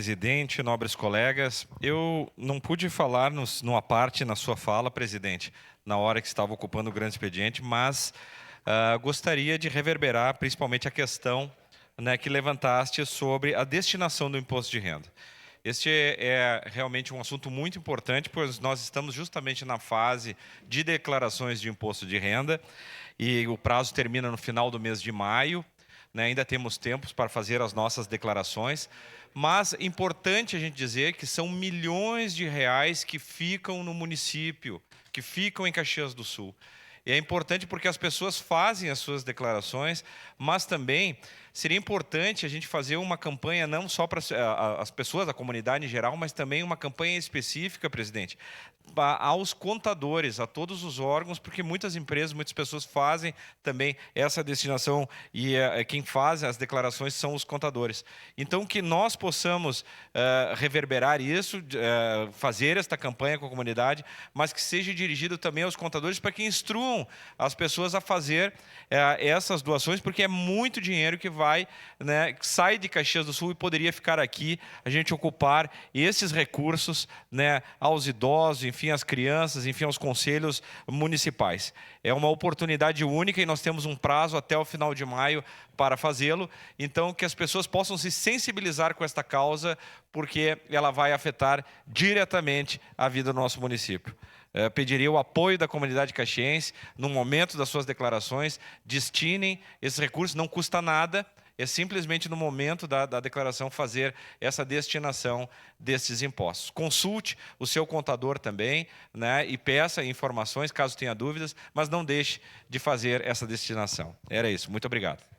Presidente, nobres colegas, eu não pude falar numa parte na sua fala, presidente, na hora que estava ocupando o grande expediente, mas gostaria de reverberar principalmente a questão, né, que levantaste sobre a destinação do imposto de renda. Este é realmente um assunto muito importante, pois nós estamos justamente na fase de declarações de imposto de renda e o prazo termina no final do mês de maio, né, ainda temos tempos para fazer as nossas declarações, mas é importante a gente dizer que são milhões de reais que ficam no município, que ficam em Caxias do Sul. E é importante porque as pessoas fazem as suas declarações, mas também seria importante a gente fazer uma campanha não só para as pessoas, a comunidade em geral, mas também uma campanha específica, presidente, aos contadores, a todos os órgãos, porque muitas empresas, muitas pessoas fazem também essa destinação e quem faz as declarações são os contadores. Então, que nós possamos reverberar isso, fazer esta campanha com a comunidade, mas que seja dirigido também aos contadores para que instruam as pessoas a fazer essas doações, porque é muito dinheiro que vai, né, que sai de Caxias do Sul e poderia ficar aqui, a gente ocupar esses recursos, né, aos idosos, enfim, às crianças, enfim, aos conselhos municipais. É uma oportunidade única e nós temos um prazo até o final de maio para fazê-lo, então que as pessoas possam se sensibilizar com esta causa, porque ela vai afetar diretamente a vida do nosso município. Pediria o apoio da comunidade caxiense, no momento das suas declarações, destinem esses recursos, não custa nada, é simplesmente no momento da declaração fazer essa destinação desses impostos. Consulte o seu contador também, né, e peça informações caso tenha dúvidas, mas não deixe de fazer essa destinação. Era isso. Muito obrigado.